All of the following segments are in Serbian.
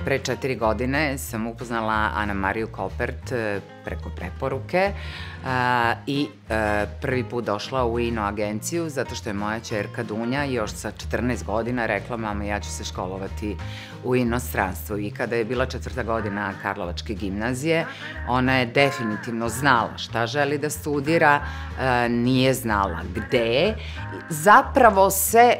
Pre 4 godine sam upoznala Ana Mariju Kopert preko preporuke i prvi put došla u INO agenciju zato što je moja ćerka Dunja još sa 14 godina rekla: mama, ja ću se školovati u inostranstvu. I kada je bila 4. godina Karlovačke gimnazije, ona je definitivno znala šta želi da studira, nije znala gde. Zapravo se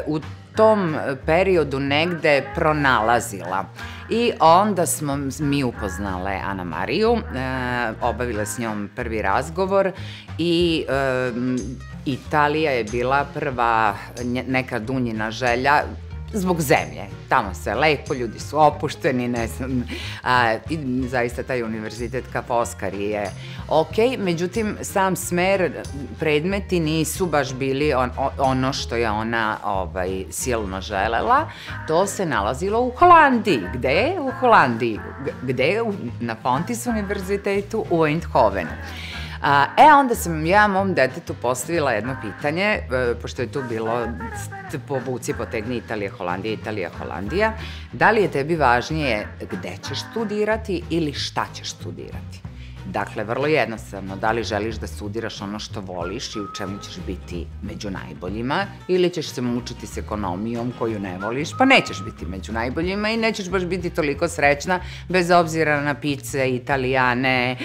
u tom periodu negde pronalazila. I onda smo mi upoznale Ana Mariju, obavile s njom prvi razgovor i Italija je bila prva neka Dunjina želja zbog zemlje. Tamo sve lepo, ljudi su opušteni, ne znam, i zaista taj univerzitet Ca' Foscari je okej, međutim, sam smer, predmeti nisu baš bili ono što je ona silno želela. To se nalazilo u Holandiji. Gde? U Holandiji. Gde? Na Fontys univerzitetu u Eindhovenu. Onda sam ja mom detetu postavila jedno pitanje, pošto je tu bilo povuci, potegni Italija, Holandija, Italija, Holandija. Da li je tebi važnije gde ćeš studirati ili šta ćeš studirati? Dakle, vrlo jednostavno, da li želiš da studiraš ono što voliš i u čemu ćeš biti među najboljima, ili ćeš se mučiti s ekonomijom koju ne voliš, pa nećeš biti među najboljima i nećeš baš biti toliko srećna, bez obzira na pice, italijane,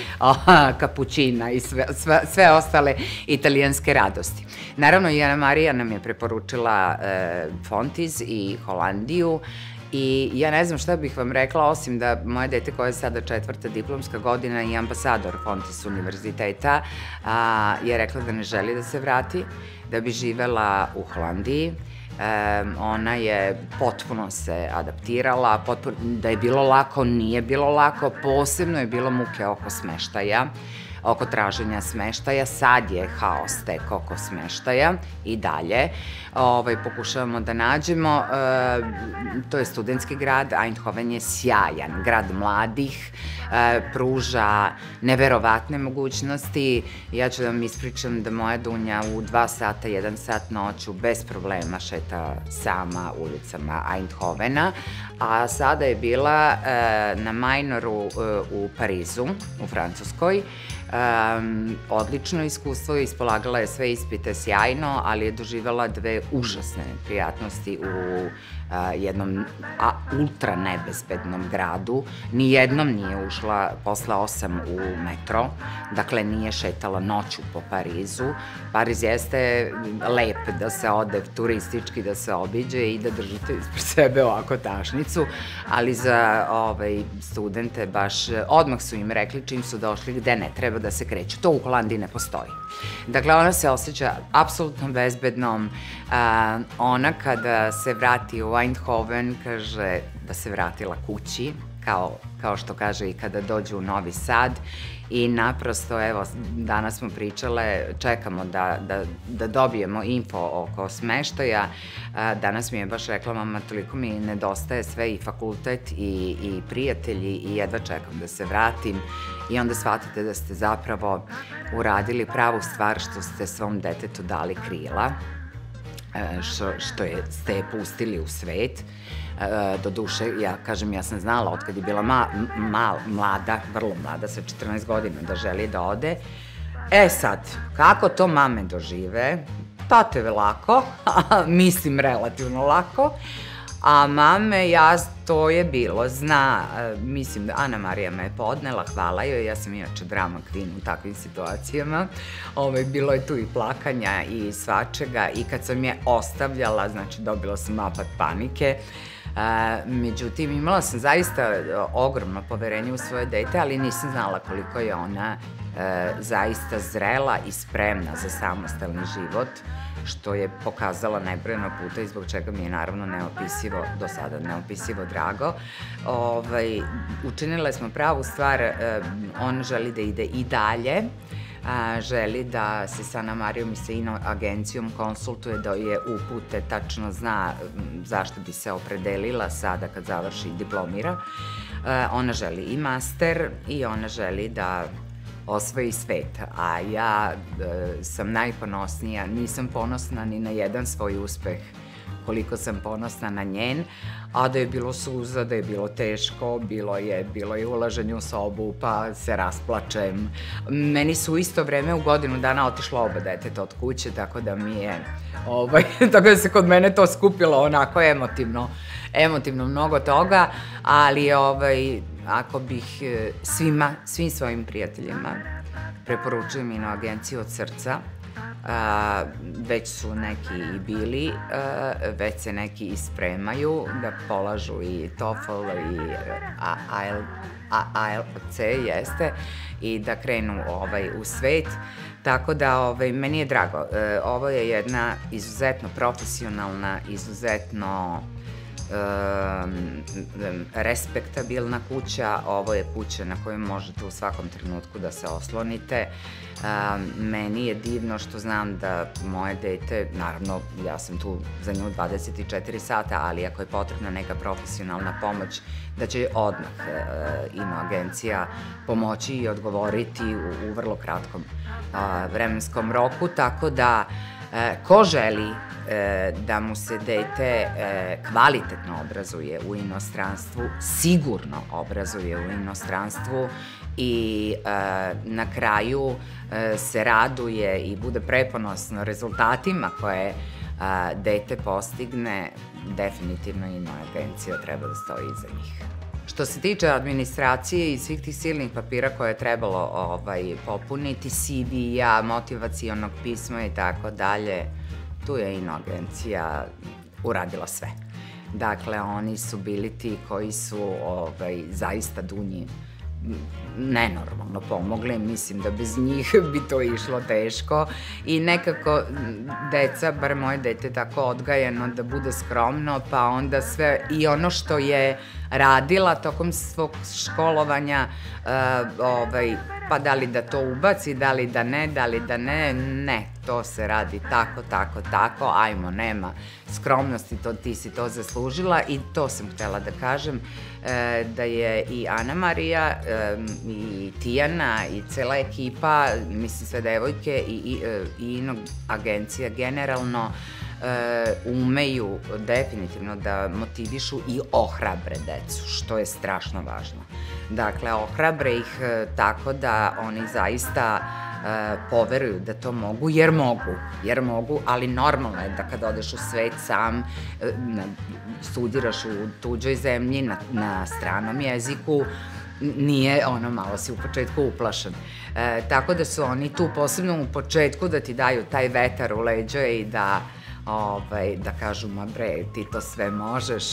kapućina i sve ostale italijanske radosti. Naravno, i Ana Marija nam je preporučila Fontys i Holandiju. I ja ne znam šta bih vam rekla, osim da moje dete koje je sada 4. diplomska godina i ambasador Fontys univerziteta je rekla da ne želi da se vrati, da bi živela u Holandiji. Ona je potpuno se adaptirala, da je bilo lako, nije bilo lako, posebno je bilo muke oko smeštaja, oko traženja smeštaja. Sad je haos tek oko smeštaja i dalje. Pokušavamo da nađemo. To je studentski grad, Eindhoven je sjajan, grad mladih, pruža neverovatne mogućnosti. Ja ću da vam ispričam da moja Dunja u 2 sata, 1 sat noću bez problema šeta sama ulicama Eindhovena, a sada je bila na majnoru u Parizu, u Francuskoj. Odlično iskustvo, ispolagala je sve ispite sjajno, ali je doživela 2 užasne prijatnosti u jednom ultra nebezbednom gradu. Nijednom nije ušla posle 8 u metro, dakle nije šetala noću po Parizu. Pariz jeste lep da se ode turistički, da se obiđe i da držite ispred sebe ovako tašnicu, ali za studente baš odmah su im rekli čim su došli gde ne treba da se kreću. To u Holandiji ne postoji. Dakle, ona se osjeća apsolutno bezbednom. Ona kada se vrati u Eindhoven kaže da se vratila kući, kao što kaže i kada dođe u Novi Sad. I naprosto, evo, danas smo pričale, čekamo da dobijemo info oko smeštaja. Danas mi je baš rekla: mama, toliko mi nedostaje sve, i fakultet i prijatelji, i jedva čekam da se vratim. I onda shvatite da ste zapravo uradili pravu stvar što ste svom detetu dali krila, što ste je pustili u svet. Do duše, ja kažem, ja sam znala od kad je bila mlada, vrlo mlada, sa 14 godina, da želi da ode. Sad, kako to mame dožive? Tato je lako, mislim relativno lako, a mame, to je bilo, mislim da Ana Marija me je podnela, hvala joj, ja sam inače drama queen u takvim situacijama, bilo je tu i plakanja i svačega, i kad sam je ostavljala, znači dobila sam napad panike. Međutim, imala sam zaista ogromno poverenje u svoje dete, ali nisam znala koliko je ona zaista zrela i spremna za samostalni život, što je pokazala nebrojeno puta i zbog čega mi je naravno neopisivo, do sada neopisivo drago. Učinile smo pravu stvar, on želi da ide i dalje, želi da se sa Ana Marijom i sa INO agencijom konsultuje, da je upute, tačno zna zašto bi se opredelila sada kad završi i diplomira. Ona želi i master i ona želi da osvoji svet, a ja sam najponosnija, nisam ponosna ni na jedan svoj uspeh koliko sam ponosna na njen, a da je bilo suza, da je bilo teško, bilo je ulaženje u sobu, pa se rasplačem. Meni su u isto vreme u godinu dana otišlo oba deteta od kuće, tako da mi je, tako da se kod mene to skupilo onako emotivno mnogo toga, ali ako bih svim svojim prijateljima preporučujem Ino agenciju od srca, već su neki i bili, već se neki i spremaju da polažu i TOEFL i IELTS jeste i da krenu u svet. Tako da meni je drago. Ovo je jedna izuzetno profesionalna, izuzetno respektabilna kuća. Ovo je kuća na kojoj možete u svakom trenutku da se oslonite. Meni je divno što znam da moje dete, naravno ja sam tu za nju 24 sata, ali ako je potrebna neka profesionalna pomoć, da će odmah Ino agencija pomoći i odgovoriti u vrlo kratkom vremenskom roku, tako da ko želi da mu se dete kvalitetno obrazuje u inostranstvu, sigurno obrazuje u inostranstvu i na kraju se raduje i bude preponosno rezultatima koje dete postigne, definitivno Ino agencija treba da stoji iza njih. Što se tiče administracije i svih tih silnih papira koje je trebalo popuniti, CV-a, motivacionog pisma i tako dalje, tu je Ino agencija uradila sve. Dakle, oni su bili ti koji su zaista Dunji nenormalno pomogli, mislim da bez njih bi to išlo teško i nekako deca, bar moje dete tako odgajeno da bude skromno, pa onda sve i ono što je radila tokom svog školovanja, pa da li da to ubaci, da li da ne, to se radi tako, ajmo, nema skromnosti, ti si to zaslužila i to sam htela da kažem, da je i Ana Marija i Tijana i cela ekipa, mislim sve devojke i Ino agencija generalno umeju definitivno da motivišu i ohrabre decu, što je strašno važno. Dakle, ohrabre ih tako da oni zaista poveruju da to mogu, jer mogu, ali normalno je da kad odeš u svet sam, studiraš u tuđoj zemlji, na stranom jeziku, nije malo si u početku uplašen. Tako da su oni tu posebno u početku da ti daju taj vetar u leđa i da kažu, ma bre, ti to sve možeš,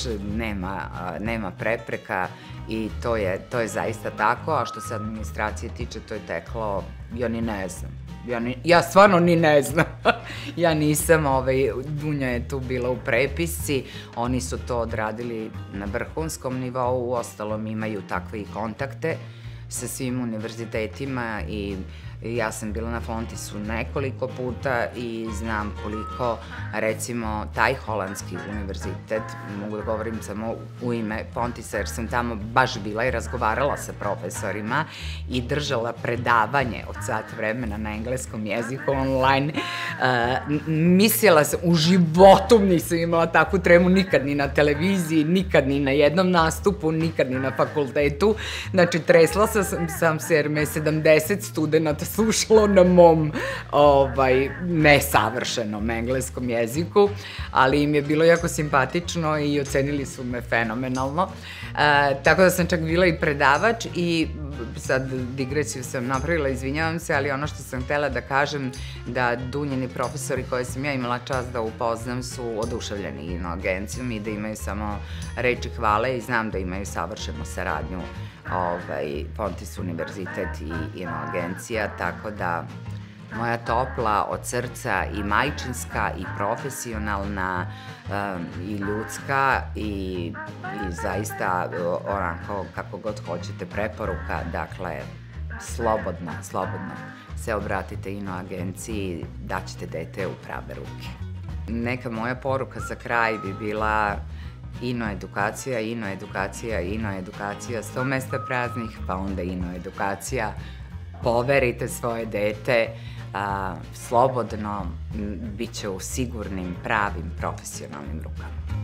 nema prepreka i to je zaista tako, a što se administracije tiče, to je teklo, ja ni ne znam. Ja stvarno ni ne znam. Ja nisam, Dunja je tu bila u prepisci, oni su to odradili na vrhunskom nivou, uostalom imaju takve i kontakte sa svim univerzitetima i ja sam bila na Fontisu nekoliko puta i znam koliko, recimo, taj holandski univerzitet, mogu da govorim samo u ime Fontisa, jer sam tamo baš bila i razgovarala sa profesorima i držala predavanje od sat vremena na engleskom jeziku online. Mislila sam, u životu nisam imala takvu tremu, nikad ni na televiziji, nikad ni na jednom nastupu, nikad ni na fakultetu. Znači, tresla sam se jer me 70 studenta slušalo na mom nesavršenom engleskom jeziku, ali im je bilo jako simpatično i ocenili su me fenomenalno. Tako da sam čak bila i predavač i sad digresiju sam napravila, izvinjavam se, ali ono što sam htela da kažem da Dunjini profesori koje sam ja imala čast da upoznam su oduševljeni Ino agencijom i da imaju samo reči hvale i znam da imaju savršenu saradnju Fontis univerzitet i Ino agencija, tako da moja topla od srca i majčinska i profesionalna i ljudska i zaista onako kako god hoćete preporuka, dakle slobodno se obratite Ino agenciji, daćete dete u prave ruke. Neka moja poruka za kraj bi bila Ino edukacija, 100 mesta praznih, pa onda Ino edukacija. Poverite svoje dete, slobodno, bit će u sigurnim, pravim, profesionalnim rukama.